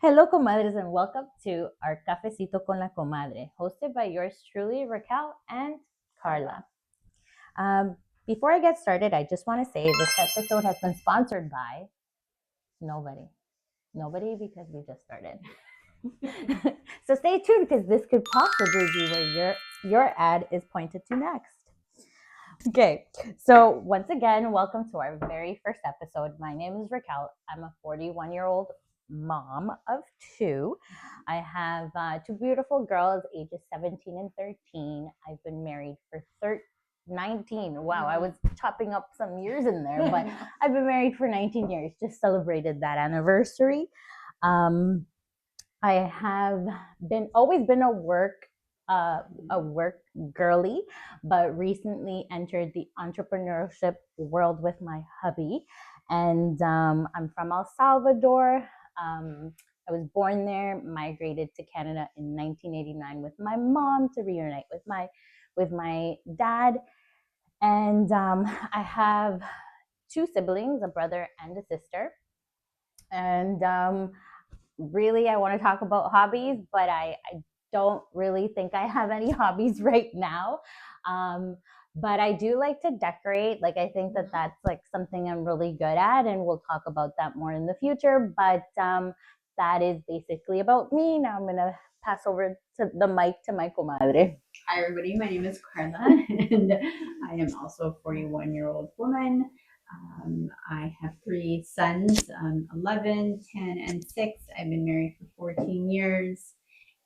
Hello, comadres, and welcome to our Cafecito con la Comadre, hosted by yours truly, Raquel and Karla. Before I get started, I just want to say this episode has been sponsored by nobody. Nobody, because we just started. So stay tuned because this could possibly be where your ad is pointed to next. Okay, so once again, welcome to our very first episode. My name is Raquel. I'm a 41-year-old mom of two. I have two beautiful girls, ages 17 and 13. I've been married for 19. Wow, I was chopping up some years in there, but I've been married for 19 years. Just celebrated that anniversary. I have always been a work girly, but recently entered the entrepreneurship world with my hubby. And I'm from El Salvador. I was born there, migrated to Canada in 1989 with my mom to reunite with my dad. And I have two siblings, a brother and a sister. And really, I want to talk about hobbies, but I don't really think I have any hobbies right now. But I do like to decorate. Like, I think that that's like something I'm really good at, and we'll talk about that more in the future. But that is basically about me. Now I'm going to pass over to the mic to my comadre. Hi, everybody. My name is Karla, and I am also a 41-year-old woman. I have three sons, 11, 10, and 6. I've been married for 14 years,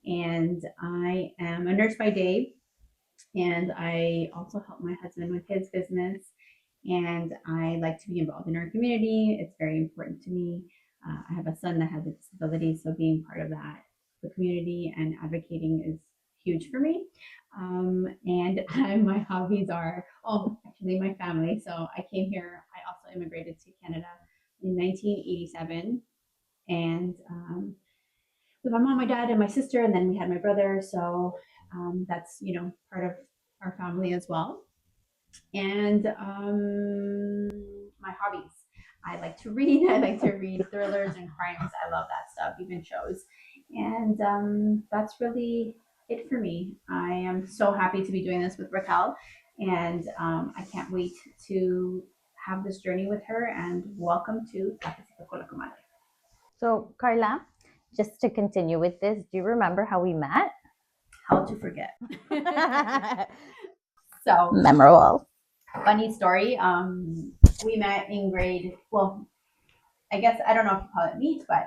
and I am a nurse by day, and I also help my husband with his business, and I like to be involved in our community. It's very important to me. I have a son that has a disability, so being part of that, the community and advocating is huge for me. And my hobbies are, actually my family. So I came here, I also immigrated to Canada in 1987. And with my mom, my dad, and my sister, and then we had my brother. So that's, part of our family as well. And my hobbies. I like to read. I like to read thrillers and crimes. I love that stuff, even shows. And that's really it for me. I am so happy to be doing this with Raquel, and I can't wait to have this journey with her. And welcome to Cafecito con la Comadre. So, Karla, just to continue with this, do you remember how we met? How to forget. So memorable. Funny story. We met in grade. Well, I guess I don't know if you call it meet, but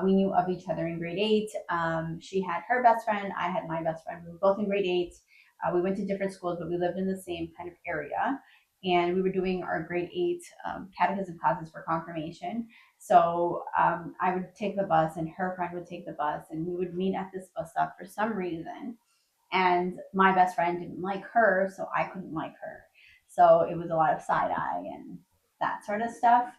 we knew of each other in grade 8. She had her best friend. I had my best friend. We were both in grade 8. We went to different schools, but we lived in the same kind of area. And we were doing our grade 8 catechism classes for confirmation. So I would take the bus, and her friend would take the bus, and we would meet at this bus stop for some reason. And my best friend didn't like her, so I couldn't like her. So it was a lot of side eye and that sort of stuff.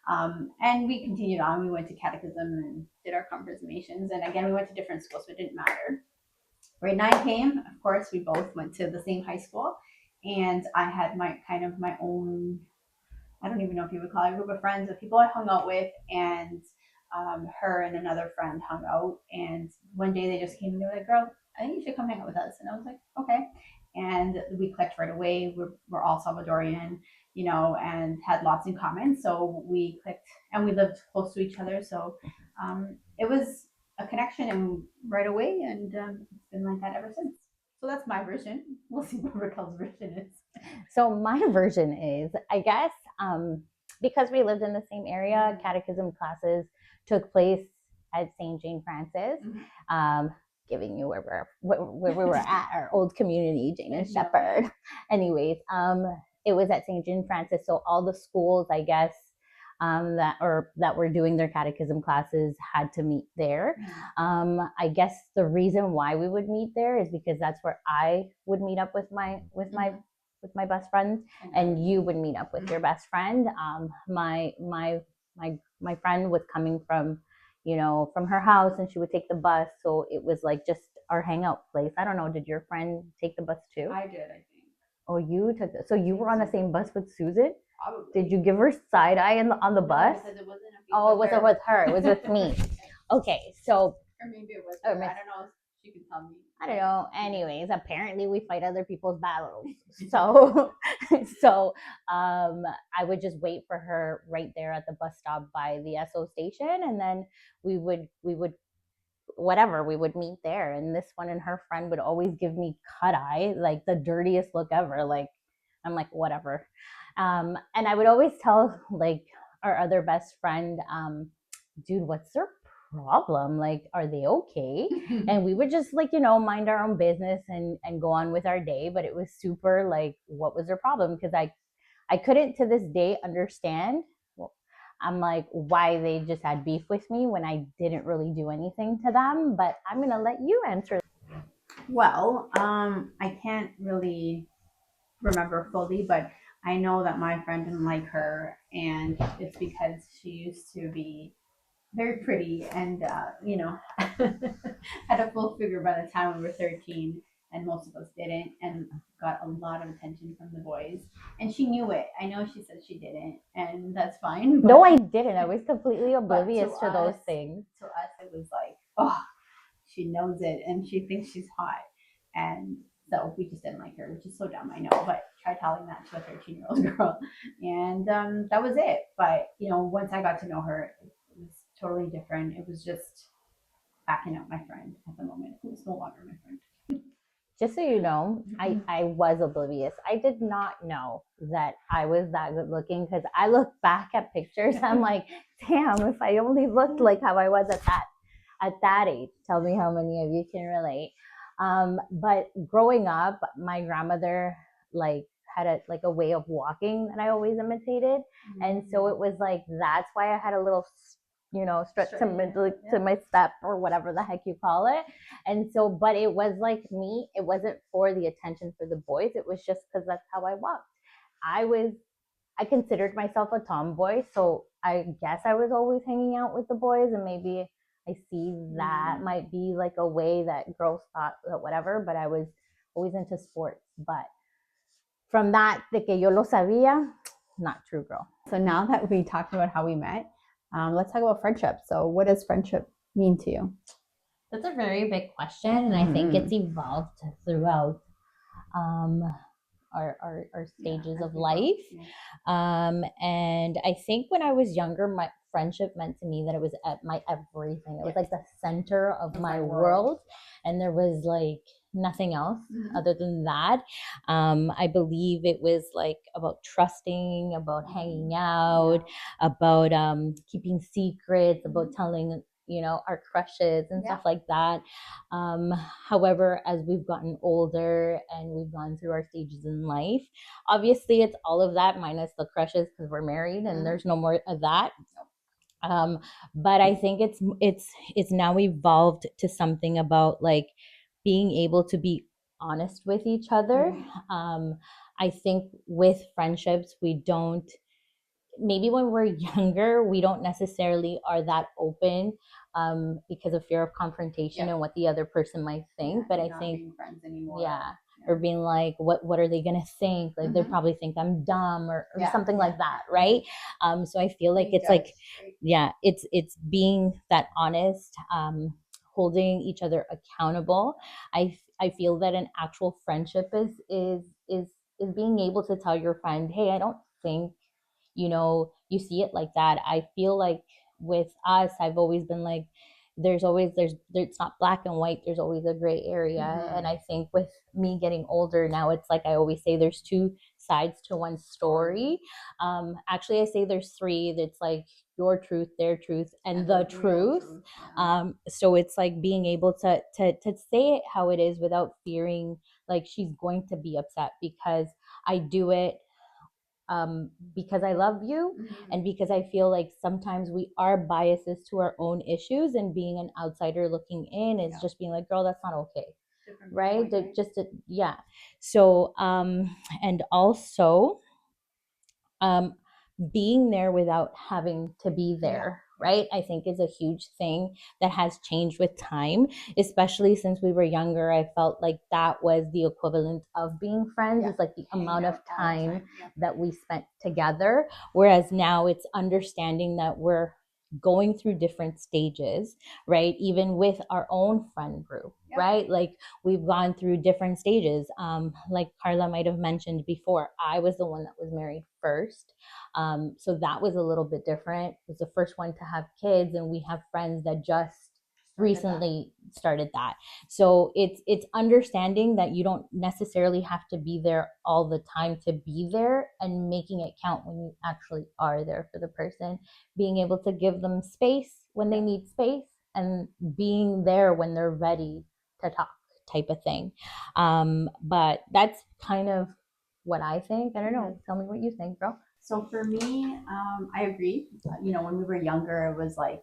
And we continued on. We went to catechism and did our confirmations. And again, we went to different schools, so it didn't matter. Grade 9 came. Of course, we both went to the same high school. And I had my own, I don't even know if you would call it a group of friends, of people I hung out with. And her and another friend hung out. And one day they just came and they were like, girl, I think you should come hang out with us. And I was like, okay. And we clicked right away. We're all Salvadorian, and had lots in common. So we clicked, and we lived close to each other. So it was a connection, and right away, and it's been like that ever since. So that's my version. We'll see what Raquel's version is. So my version is, I guess, because we lived in the same area, catechism classes took place at St. Jane Francis. Giving you where we were at, our old community, Jane and Shepherd. Anyways, it was at St. Jane Francis, so all the schools, I guess, that were doing their catechism classes had to meet there. I guess the reason why we would meet there is because that's where I would meet up with my best friend, and you would meet up with your best friend. My friend was coming from from her house, and she would take the bus. So it was like just our hangout place. I don't know. Did your friend take the bus too? I did, I think. Oh, you took the, so you were on the same bus with Susan? Probably. Did you give her side eye on the bus? Because it wasn't it wasn't with her. It was with me. Okay, so Or maybe it was or her. I don't know. She can tell me. I don't know. Anyways, apparently we fight other people's battles. So, so I would just wait for her right there at the bus stop by the SO station, and then we would whatever we would meet there. And this one and her friend would always give me cut eye, like the dirtiest look ever. Like I'm like whatever, and I would always tell like our other best friend, dude, what's their problem? Like, are they okay? And we would just like, mind our own business and go on with our day. But it was super like, what was their problem? Because I couldn't to this day understand. Well, I'm like, why they just had beef with me when I didn't really do anything to them. But I'm gonna let you answer. Well, I can't really remember fully, but I know that my friend didn't like her, and it's because she used to be very pretty and had a full figure by the time we were 13, and most of us didn't, and got a lot of attention from the boys, and she knew it. I know she said she didn't, and that's fine. No, I didn't. I was completely oblivious to those us, things. to us it was like, oh, she knows it and she thinks she's hot, and so we just didn't like her, which is so dumb, I know, but try telling that to a 13-year-old girl. And that was it. But once I got to know her, it was totally different. It was just backing up my friend at the moment, who was no longer my friend. Just so you know, I was oblivious. I did not know that I was that good looking because I look back at pictures. I'm like, damn, if I only looked like how I was at that age. Tell me how many of you can relate. But growing up, my grandmother like had a way of walking that I always imitated, and so it was like that's why I had a little stretch to my step or whatever the heck you call it. And so, but it was like me, it wasn't for the attention for the boys, it was just because that's how I walked. I considered myself a tomboy, so I guess I was always hanging out with the boys, and maybe I see that might be like a way that girls thought that whatever, but I was always into sports. But from that, de que yo lo sabía, not true, girl. So now that we talked about how we met, let's talk about friendship. So what does friendship mean to you? That's a very big question, and I think it's evolved throughout our stages of life. And I think when I was younger, my friendship meant to me that it was my everything. It was like the center of my world, and there was like nothing else other than that. I believe it was like about trusting, about hanging out, about keeping secrets, about telling our crushes and stuff like that. However, as we've gotten older and we've gone through our stages in life, obviously it's all of that minus the crushes because we're married and there's no more of that. But I think it's now evolved to something about like being able to be honest with each other. I think with friendships we don't, maybe when we're younger we don't necessarily are that open because of fear of confrontation and what the other person might think. But I think being friends anymore. Or being like, what are they gonna think? Like they probably think I'm dumb or something like that, right? So I feel like it's like, it's being that honest, holding each other accountable. I feel that an actual friendship is being able to tell your friend, hey, I don't think you see it like that. I feel like with us, I've always been like, there's it's not black and white, there's always a gray area. And I think with me getting older now, it's like I always say there's two sides to one story. Actually, I say there's three. That's like your truth, their truth, and the truth. So it's like being able to say it how it is without fearing like she's going to be upset, because I do it because I love you and because I feel like sometimes we are biases to our own issues, and being an outsider looking in is just being like, girl, that's not okay. Right? So and also being there without having to be there, right? I think is a huge thing that has changed with time, especially since we were younger. I felt like that was the equivalent of being friends. It's like the amount of time that we spent together. Whereas now it's understanding that we're going through different stages, right? Even with our own friend group, right? Like we've gone through different stages. Like Karla might have mentioned before, I was the one that was married first. So that was a little bit different. I was the first one to have kids, and we have friends that just recently started that. So it's understanding that you don't necessarily have to be there all the time to be there, and making it count when you actually are there for the person, being able to give them space when they need space, and being there when they're ready to talk, type of thing. But that's kind of what I think. I don't know, tell me what you think, girl. So for me, I agree. When we were younger, it was like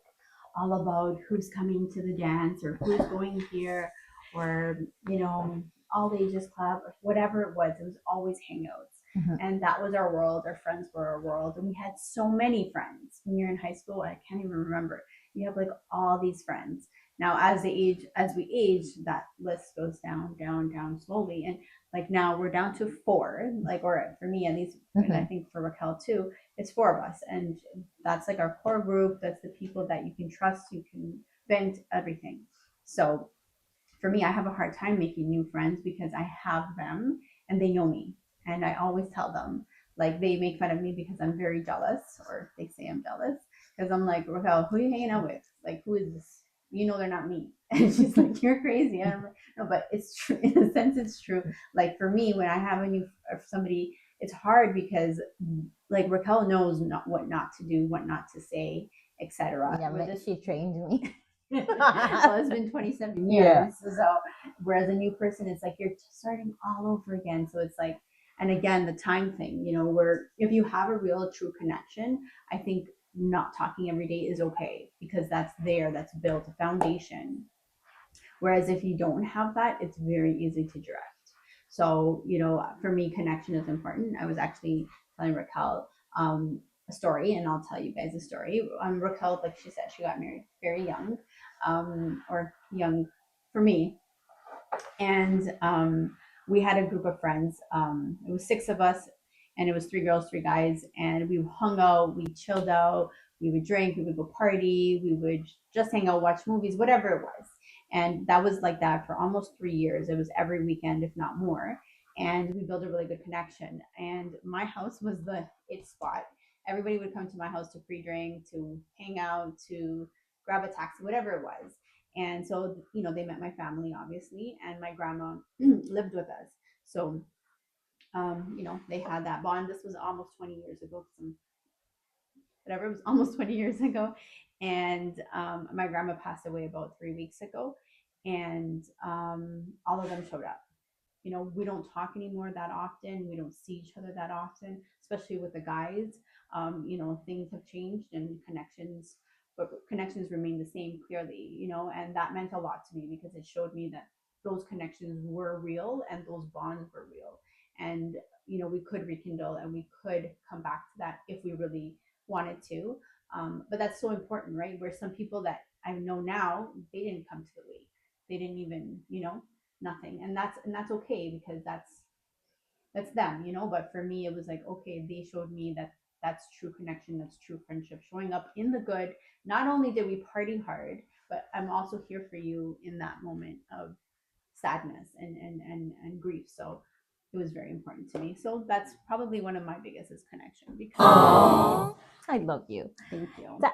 all about who's coming to the dance or who's going here, or all ages club or whatever it was. It was always hangouts. And that was our world. Our friends were our world, and we had so many friends. When you're in high school, I can't even remember. You have like all these friends. Now, as we age, that list goes down, down, down slowly, and like now we're down to 4. Like, or for me at least, and I think for Raquel too, it's 4 of us, and that's like our core group. That's the people that you can trust, you can vent everything. So for me, I have a hard time making new friends because I have them and they know me. And I always tell them, like, they make fun of me because I'm very jealous, or they say I'm jealous because I'm like, Raquel, who are you hanging out with? Like, who is this? They're not me. And she's like, you're crazy. And I'm like, no, but it's true. In a sense, it's true. Like for me, when I have a new somebody, it's hard because like Raquel knows what not to do, what not to say, etc. Yeah, but she trained me. Well, it's been 27 years. Yeah. So whereas a new person, it's like you're starting all over again. So it's like, and again, the time thing, where if you have a real true connection, I think not talking every day is okay, because that's built a foundation. Whereas if you don't have that, it's very easy to drift. So, for me, connection is important. I was actually telling Raquel a story, and I'll tell you guys a story. Raquel, like she said, she got married very young, or young for me. And we had a group of friends. It was 6 of us, and it was 3 girls, 3 guys. And we hung out, we chilled out, we would drink, we would go party, we would just hang out, watch movies, whatever it was. And that was like that for almost 3 years. It was every weekend, if not more. And we built a really good connection. And my house was the it spot. Everybody would come to my house to pre-drink, to hang out, to grab a taxi, whatever it was. And so, they met my family, obviously, and my grandma lived with us. So, they had that bond. This was almost 20 years ago. Whatever, it was almost 20 years ago. And my grandma passed away about 3 weeks ago. And all of them showed up. We don't talk anymore that often. We don't see each other that often, especially with the guys. Things have changed and but connections remain the same clearly, and that meant a lot to me because it showed me that those connections were real and those bonds were real. And, we could rekindle and we could come back to that if we really wanted to. But that's so important, right? Where some people that I know now, they didn't come to the wake. They didn't even, nothing. And that's okay, because that's them, but for me it was like, okay, they showed me that that's true connection, that's true friendship, showing up in the good. Not only did we party hard, but I'm also here for you in that moment of sadness and grief. So it was very important to me. So that's probably one of my biggest is connection. Because aww, I love you. Thank you. So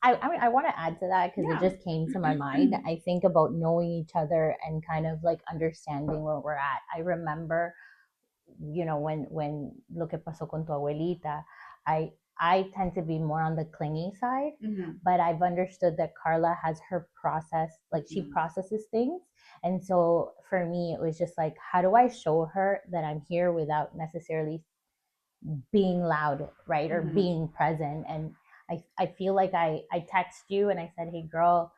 I want to add to that because it just came to my mind. I think about knowing each other and kind of like understanding where we're at. I remember, when lo que pasó con tu abuelita, I tend to be more on the clingy side, but I've understood that Karla has her process, like she processes things. And so for me, it was just like, how do I show her that I'm here without necessarily being loud, right? Or being present. And I feel like I text you and I said, hey girl,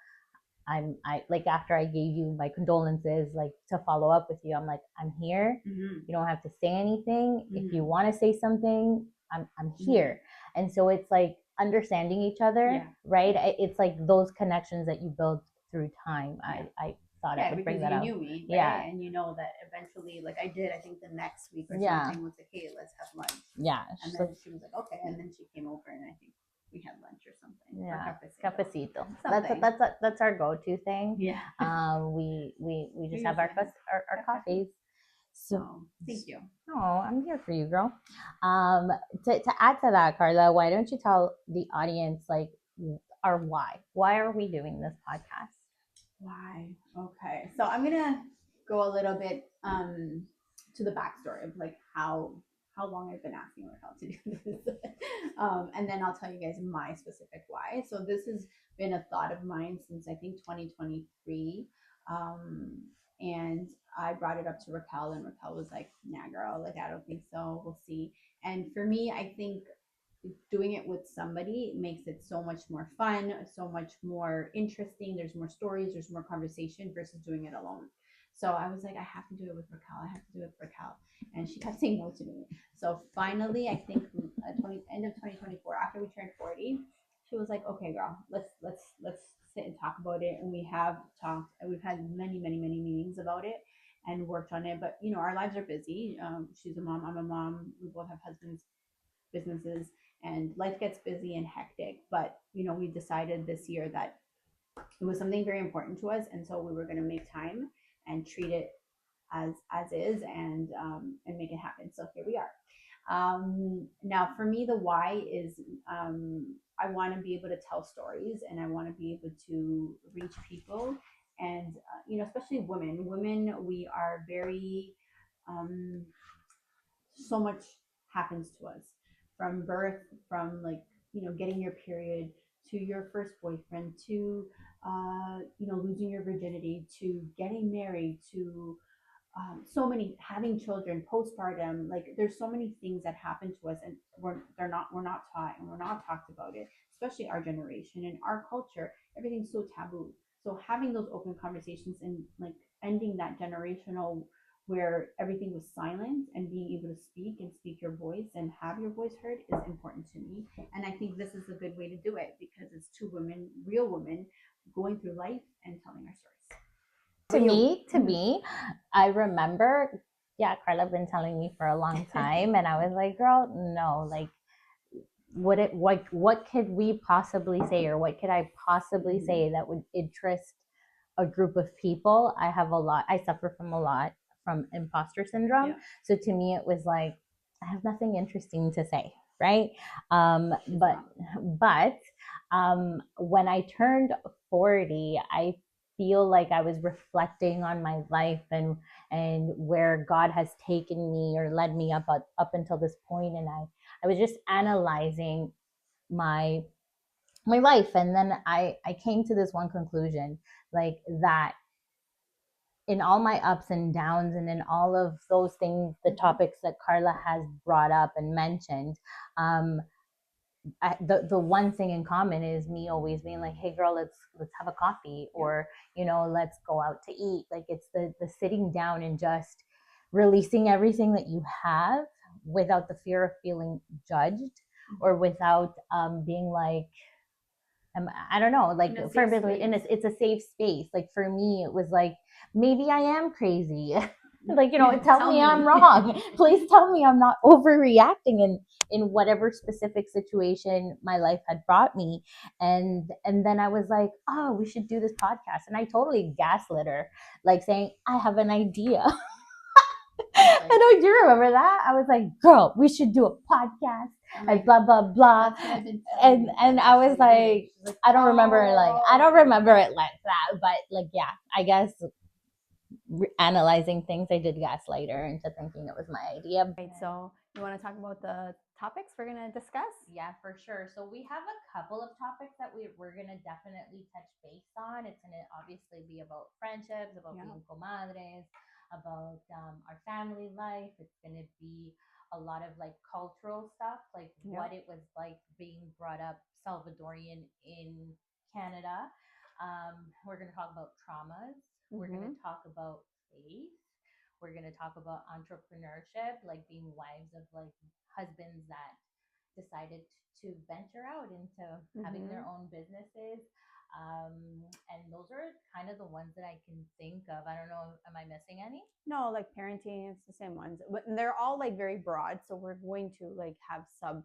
I like, after I gave you my condolences, like to follow up with you, I'm like, I'm here. You don't have to say anything. If you want to say something, I'm here. And so it's like understanding each other, right? It's like those connections that you build through time. I thought I would bring that up. You knew me, right? And you know that eventually, like I think the next week or something was like, hey, let's have lunch. Yeah. And then she was like, okay. And then she came over, and I think we had lunch or something. Yeah, Or cafecito. Cafecito. That's our go-to thing. Yeah. We just have our coffees. So thank you. Oh, I'm here for you, girl. To add to that, Karla, why don't you tell the audience like our why? Why are we doing this podcast? Why? Okay. So I'm gonna go a little bit to the backstory of like how long I've been asking Raquel to do this. And then I'll tell you guys my specific why. So this has been a thought of mine since I think 2023. And I brought it up to Raquel, and Raquel was like, nah, girl, like, I don't think so. We'll see. And for me, I think doing it with somebody makes it so much more fun, so much more interesting. There's more stories, there's more conversation versus doing it alone. So I was like, I have to do it with Raquel. I have to do it with Raquel. And she kept saying no to me. So finally, I think end of 2024, after we turned 40, she was like, okay, girl, let's sit and talk about it. And we have talked, and we've had many meetings about it and worked on it. But you know, our lives are busy. She's a mom, I'm a mom. We both have husbands, businesses, and life gets busy and hectic. But you know, we decided this year that it was something very important to us, and so we were going to make time and treat it as is, and make it happen. So here we are. Now, for me, the why is I want to be able to tell stories, and I want to be able to reach people, and you know, especially women. Women, we are very so much happens to us from birth, from like, you know, getting your period, to your first boyfriend, to you know, losing your virginity, to getting married, to so many, having children, postpartum. Like there's so many things that happen to us, and we're not taught, and we're not talked about it, especially our generation and our culture. Everything's so taboo. So having those open conversations and like ending that generational where everything was silent, and being able to speak and speak your voice and have your voice heard is important to me. And I think this is a good way to do it because it's two women, real women, going through life and telling our stories. To me, I remember, yeah, Karla been telling me for a long time, and I was like, girl, no, like, what could we possibly say, or what could I possibly say that would interest a group of people? I suffer from a lot from imposter syndrome. Yeah. So to me, it was like, I have nothing interesting to say, right? But when I turned 40, I feel like I was reflecting on my life and where God has taken me or led me up until this point, and I was just analyzing my life, and then I came to this one conclusion, like that in all my ups and downs, and in all of those things, the topics that Karla has brought up and mentioned, the one thing in common is me always being like, hey girl, let's have a coffee, or you know, let's go out to eat. Like it's the sitting down and just releasing everything that you have without the fear of feeling judged, or without being like, I don't know, like for me, and it's a safe space. Like for me, it was like, maybe I am crazy. Like, you know, tell me I'm wrong. Please tell me I'm not overreacting in whatever specific situation my life had brought me. And then I was like, oh, we should do this podcast. And I totally gaslit her, like saying, I have an idea. And I do remember that. I was like, girl, we should do a podcast and blah blah blah. And I was like, I don't remember it like that, but like, yeah, I guess analyzing things, I did gaslight her into thinking it was my idea. Right, so you want to talk about the topics we're going to discuss? Yeah, for sure. So we have a couple of topics that we're going to definitely touch base on. It's going to obviously be about friendships, about being comadres, about our family life. It's going to be a lot of like cultural stuff, like what it was like being brought up Salvadorian in Canada. We're going to talk about traumas. We're going to talk about faith. We're going to talk about entrepreneurship, like being wives of like husbands that decided to venture out into having their own businesses. And those are kind of the ones that I can think of. I don't know, am I missing any? No, like parenting, it's the same ones, but they're all like very broad. So we're going to like have sub,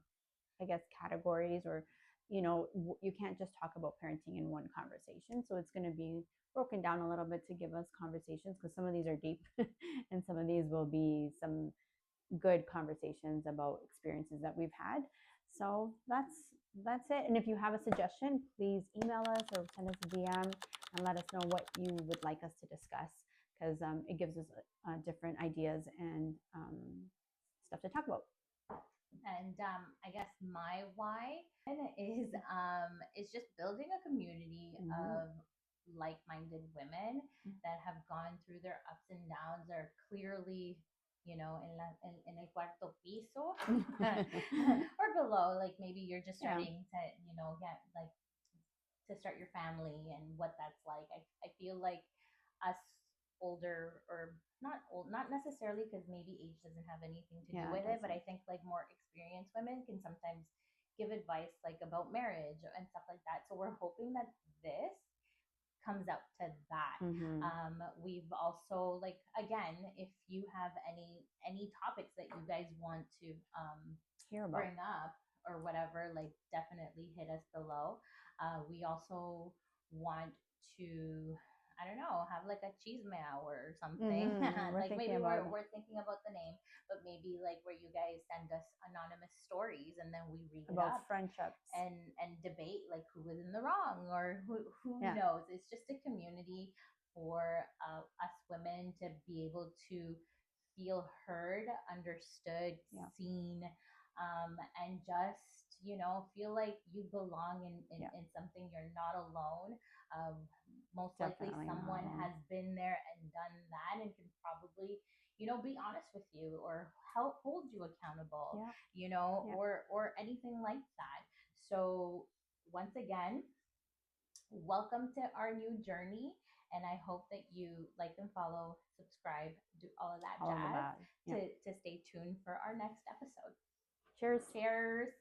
I guess, categories or you can't just talk about parenting in one conversation. So it's going to be broken down a little bit to give us conversations, because some of these are deep and some of these will be some good conversations about experiences that we've had. So that's it. And if you have a suggestion, please email us or send us a DM and let us know what you would like us to discuss, because it gives us different ideas and stuff to talk about. And I guess my why is just building a community of like-minded women that have gone through their ups and downs, are clearly, in el cuarto piso or below. Like maybe you're just starting to, get like to start your family and what that's like. I feel like us older, or not old, not necessarily, because maybe age doesn't have anything to do with it, but I think like more experienced women can sometimes give advice like about marriage and stuff like that. So we're hoping that this comes up to that. We've also, like, again, if you have any topics that you guys want to hear about, bring up or whatever, like definitely hit us below. We also want to, I don't know, have like a chisme hour or something. Like maybe we're thinking about the name, but maybe like where you guys send us anonymous stories and then we read about it up friendships and debate like who was in the wrong, or who knows. It's just a community for us women to be able to feel heard, understood, seen, and just feel like you belong in something. You're not alone. Most likely someone has been there and done that and can probably be honest with you or help hold you accountable, or anything like that. So once again, welcome to our new journey, and I hope that you like and follow, subscribe, do all of that jazz to stay tuned for our next episode. Cheers. Cheers.